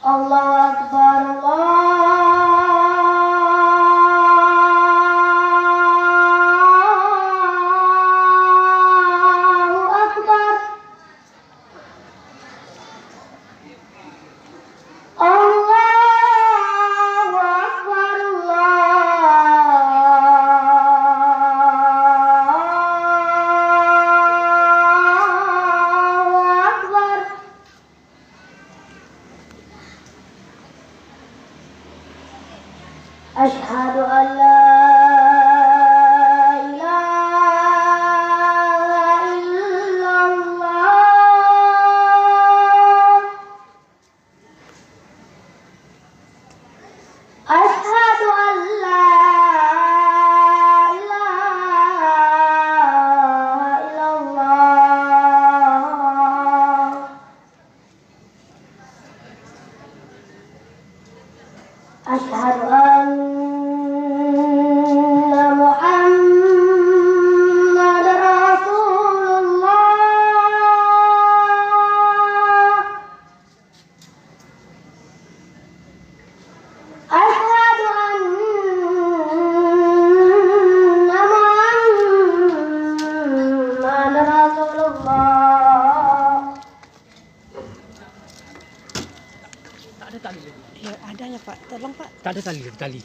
Allahu Akbar, Allahu Akbar. Allahu Akbar, Allahu Akbar. Asyhadu an la ilaha illallah. Asyhadu an la ilaha illallah. Asyhadu anna Muhammadar Rasulullah. Asyhadu anna Muhammadar Rasulullah. Tak ada tali lagi. Ya, adanya Pak. Tolong Pak. Tak ada tali.